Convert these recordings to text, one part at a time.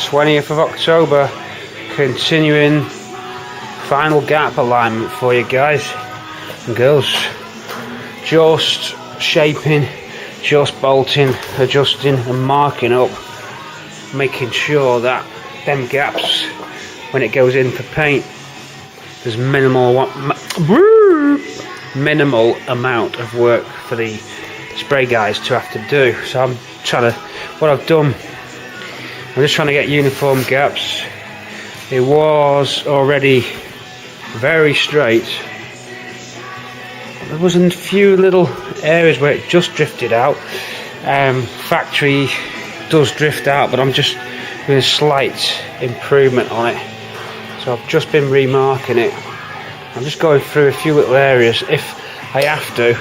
20th of October, continuing final gap alignment for you guys and girls. Just shaping, just bolting, adjusting and marking up, making sure that them gaps, when it goes in for paint, there's minimal amount of work for the spray guys to have to do. So I'm trying to, what I've done, I'm just trying to get uniform gaps. It was already very straight. There was a few little areas where it just drifted out. Factory does drift out, but I'm just doing a slight improvement on it. So I've just been remarking it. I'm just going through a few little areas. If I have to,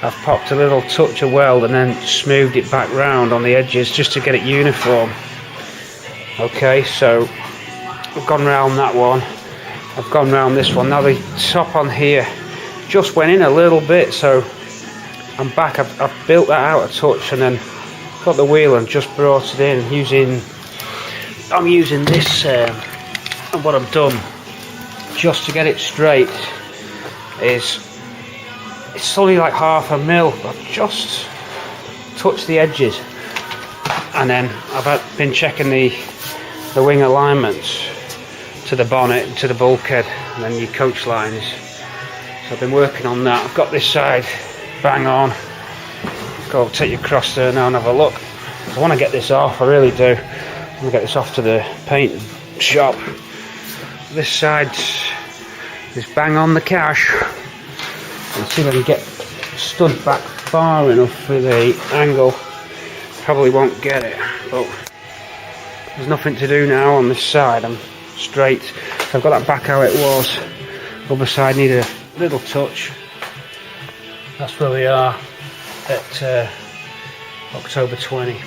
I've popped a little touch of weld and then smoothed it back round on the edges just to get it uniform. Okay, so I've gone round that one. I've gone round this one. Now the top on here just went in a little bit, so I'm back. I've built that out a touch and then got the wheel and just brought it in I'm using this and what I've done just to get it straight is it's only like 1/2 mil. I've just touched the edges and then I've been checking the wing alignments to the bonnet, to the bulkhead and then your coach lines. So I've been working on that. I've got this side bang on. Go take you across there now and have a look. I want to get this off, I really do. I want to get this off to the paint shop. This side is bang on the cash. And see if I can get stood back far enough for the angle. Probably won't get it, but there's nothing to do now on this side. I'm straight. So I've got that back how it was. Other side need a little touch. That's where we are at October 20.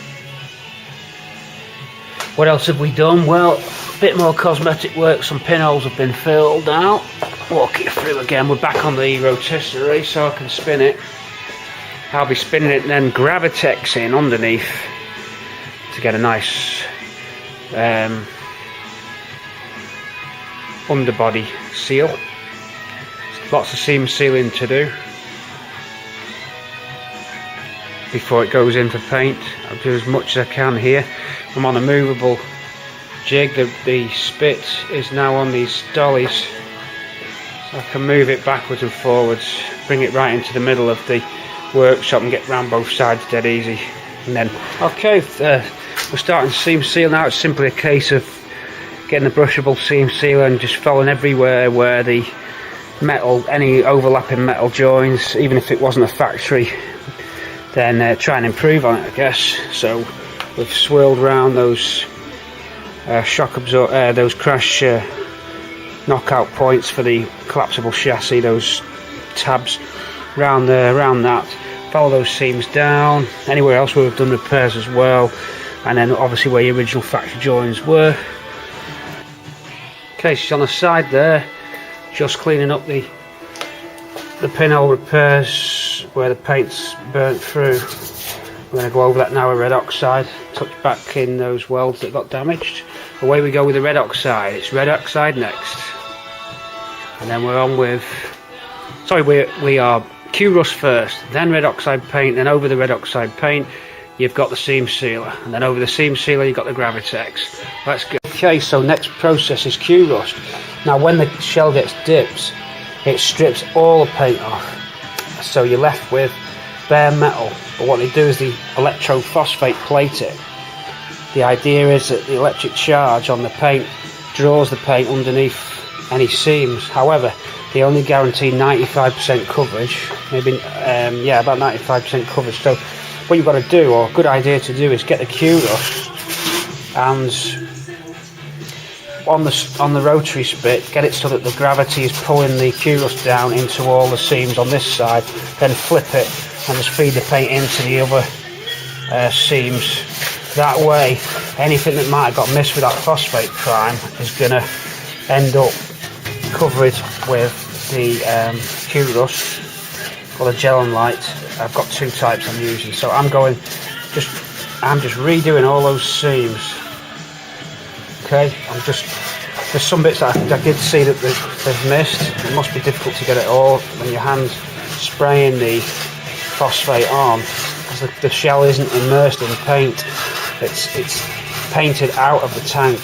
What else have we done? Well, a bit more cosmetic work. Some pinholes have been filled out. Walk you through again. We're back on the rotisserie so I can spin it. I'll be spinning it and then Gravitex in underneath to get a nice underbody seal. Lots of seam sealing to do before it goes in for paint. I'll do as much as I can here. I'm on a movable jig. The spit is now on these dollies, so I can move it backwards and forwards, bring it right into the middle of the workshop and get round both sides dead easy. And then okay, we're starting seam seal now. It's simply a case of getting a brushable seam sealer and just following everywhere where the metal, any overlapping metal joins, even if it wasn't a factory, then try and improve on it, I guess. So we've swirled around those those crash knockout points for the collapsible chassis, those tabs round there, around that. Follow those seams down. Anywhere else where we've done repairs as well, and then obviously where your original factory joins were. Okay, so on the side there, just cleaning up the pinhole repairs where the paint's burnt through. We're going to go over that now with red oxide, touch back in those welds that got damaged. Away we go with the red oxide. It's red oxide next, and then we're on with, sorry, we are Q-rust first, then red oxide paint, then over the red oxide paint you've got the seam sealer, and then over the seam sealer you've got the Gravitex. Let's go. Okay, so next process is Q-rust. Now when the shell gets dipped, it strips all the paint off, so you're left with bare metal. But what they do is the electrophosphate plate it. The idea is that the electric charge on the paint draws the paint underneath any seams. However, they only guarantee 95% coverage, maybe yeah, about 95% coverage. So what you've got to do, or a good idea to do, is get the Q-rust and on the rotary spit, get it so that the gravity is pulling the Q-rust down into all the seams on this side, then flip it and just feed the paint into the other seams. That way anything that might have got missed with that phosphate prime is going to end up covered with the Q-rust or the gel and light. I've got two types I'm using, so I'm just redoing all those seams Okay, there's some bits that I did see that they've missed. It must be difficult to get it all when your hand's spraying the phosphate on, because the shell isn't immersed in paint. It's painted out of the tank.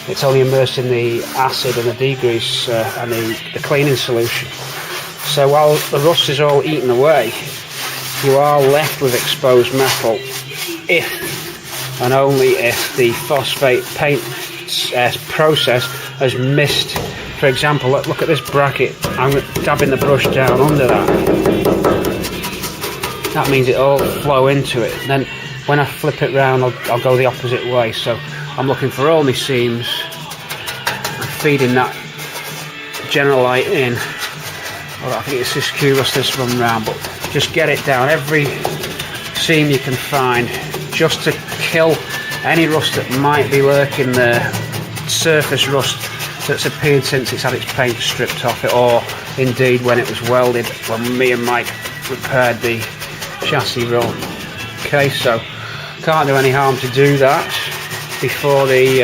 It's only immersed in the acid and the degrease and the cleaning solution. So while the rust is all eaten away, you are left with exposed metal if and only if the phosphate paint process has missed. For example, look at this bracket. I'm dabbing the brush down under that. That means it'll flow into it. Then when I flip it round, I'll go the opposite way. So I'm looking for all my seams and feeding that general light in. Well, I think it's this cubus this run round, but just get it down every seam you can find, just to kill any rust that might be lurking there, surface rust that's appeared since it's had its paint stripped off it, or indeed when it was welded, when me and Mike repaired the chassis run. Okay, so can't do any harm to do that before the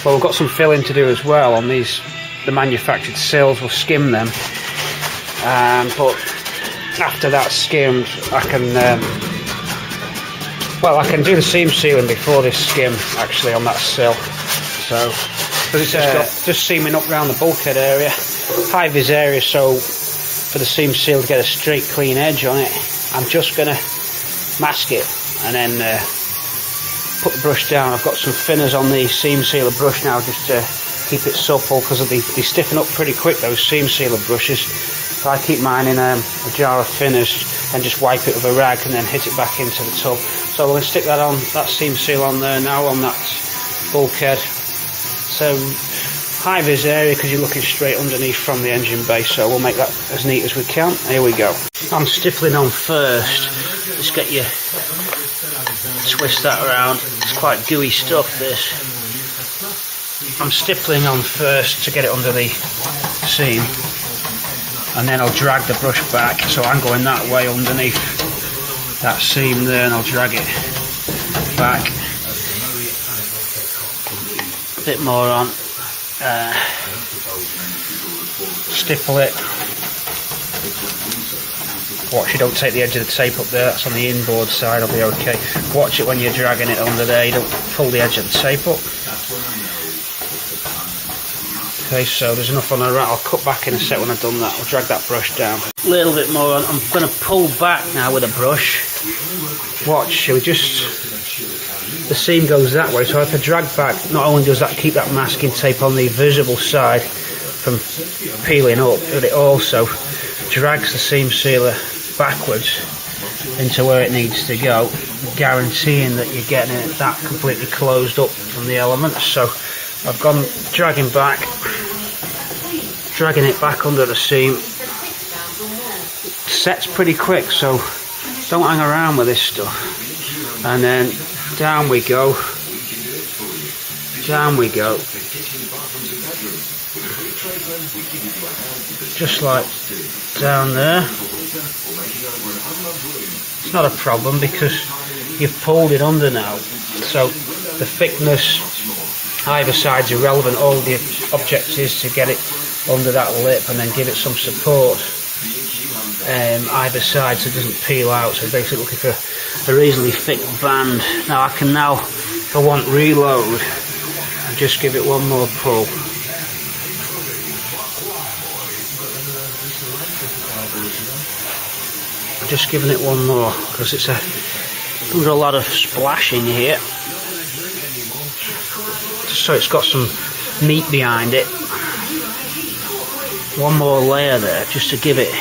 well, we've got some filling to do as well on the manufactured sills. We'll skim them, but after that's skimmed, I can do the seam sealing before this skim actually on that sill. So because it's just seaming up around the bulkhead area, high vis area, so for the seam seal to get a straight clean edge on it, I'm just going to mask it and then put the brush down. I've got some thinners on the seam sealer brush now just to keep it supple, because they stiffen up pretty quick, those seam sealer brushes. So I keep mine in a jar of thinners and just wipe it with a rag and then hit it back into the tub. So we're going to stick that on, that seam seal on there now on that bulkhead. So high vis area because you're looking straight underneath from the engine bay, so we'll make that as neat as we can. Here we go. I'm stippling on first. Just get you, twist that around. It's quite gooey stuff, this. I'm stippling on first to get it under the seam, and then I'll drag the brush back, so I'm going that way underneath that seam there, and I'll drag it back. A bit more on. Stipple it. Watch you don't take the edge of the tape up there, that's on the inboard side, I'll be okay. Watch it when you're dragging it under there, you don't pull the edge of the tape up. Okay, so there's enough on the right. I'll cut back in a sec when I've done that. I'll drag that brush down. A little bit more on. I'm going to pull back now with a brush. Watch, shall we just... The seam goes that way, so if I drag back, not only does that keep that masking tape on the visible side from peeling up, but it also drags the seam sealer backwards into where it needs to go, guaranteeing that you're getting it that completely closed up from the elements. So I've gone dragging it back under the seam. It sets pretty quick, so don't hang around with this stuff. And then down we go, just like down there. It's not a problem because you've pulled it under now, so the thickness either side's irrelevant. All the object is to get it under that lip and then give it some support either side so it doesn't peel out. So basically looking for a reasonably thick band. Now I can now, if I want, reload and just give it one more pull. Just giving it one more because there's a lot of splashing here, so it's got some meat behind it. One more layer there just to give it,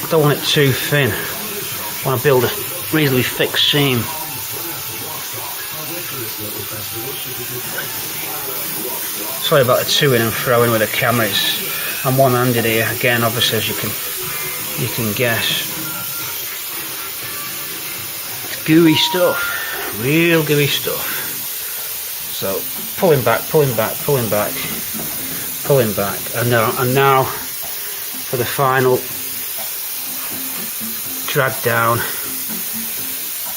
I don't want it too thin, I want to build a reasonably thick seam. Sorry about the to-in and fro-in with the camera, I'm one-handed here again, obviously, as you can guess. It's gooey stuff, real gooey stuff. So pulling back, and now for the final drag down.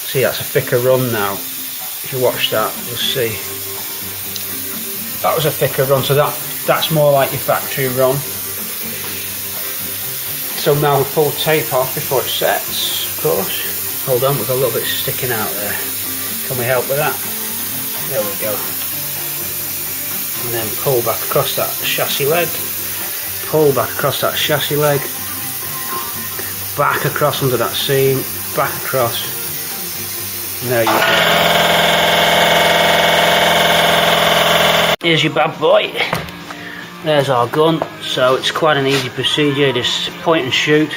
See, that's a thicker run now. If you watch that, you'll see that was a thicker run, so that's more like your factory run. So now we pull tape off before it sets, of course. Hold on, we've got a little bit sticking out there. Can we help with that? There we go. And then pull back across that chassis leg. Pull back across that chassis leg. Back across under that seam. Back across. And there you go. Here's your bad boy. There's our gun. So it's quite an easy procedure. Just point and shoot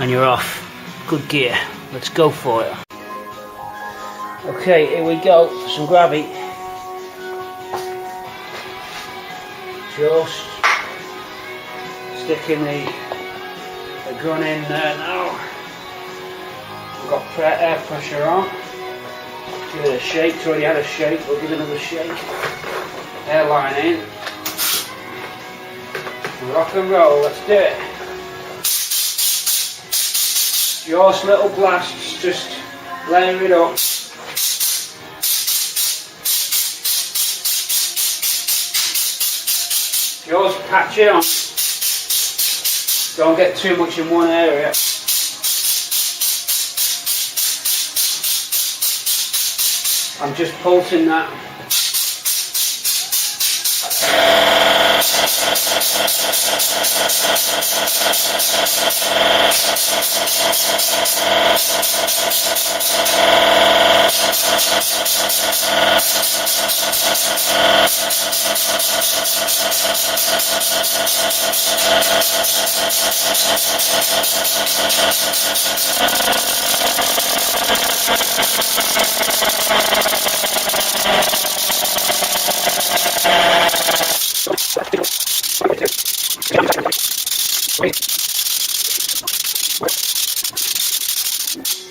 and you're off. Good gear. Let's go for it. Okay, here we go. Some gravity. Just sticking the gun in there now. We've got air pressure on. Give it a shake. It's already had a shake. We'll give it another shake. Airline in. Rock and roll. Let's do it. Just little blasts. Just layer it up. Just patch it on. Don't get too much in one area. I'm just pulsing that.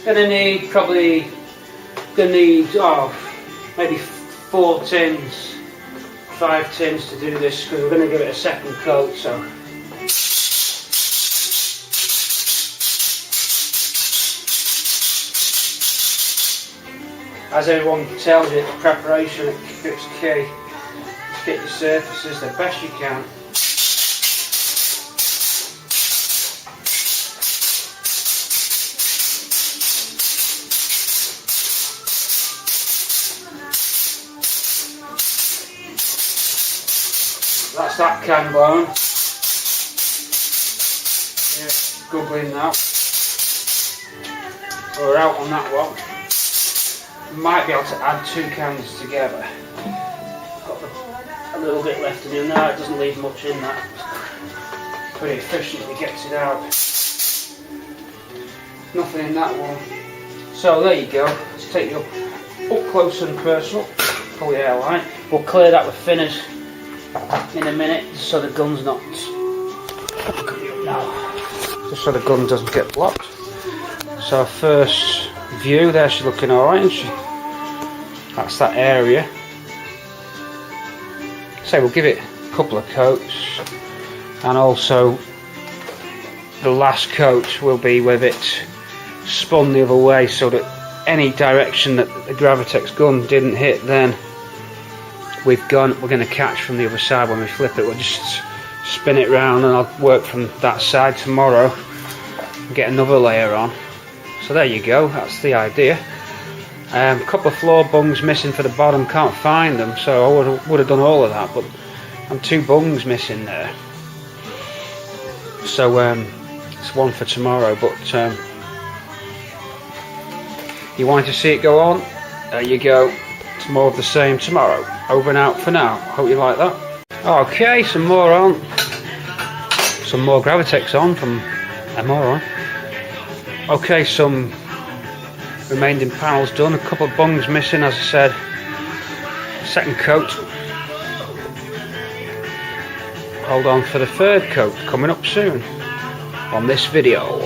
Gonna need maybe 4 tins, 5 tins to do this because we're going to give it a second coat. So as everyone tells you, preparation is key. Just get your surfaces the best you can. That's that can bone. Yeah, googling now. We're out on that one. Might be able to add 2 cans together. Got a little bit left in there. It doesn't leave much in that. Pretty efficiently gets it out. Nothing in that one. So there you go. Let's take you up close and personal. Pull the airline. We'll clear that with thinners in a minute, just so the gun's not just so the gun doesn't get blocked. So first view there, she's looking alright, isn't she? That's that area. So we'll give it a couple of coats, and also the last coat will be with it spun the other way, so that any direction that the Gravitex gun didn't hit, then we're going to catch from the other side. When we flip it, we'll just spin it round, and I'll work from that side tomorrow and get another layer on. So there you go, that's the idea. A couple of floor bungs missing for the bottom, can't find them, so I would have done all of that, but I'm 2 bungs missing there. So it's one for tomorrow, but you want to see it go on? There you go. It's more of the same tomorrow. Over and out for now. Hope you like that. Okay, some more on. Some more Gravitex on from more on. Okay, some remaining panels done. A couple of bungs missing, as I said. Second coat. Hold on for the third coat coming up soon on this video.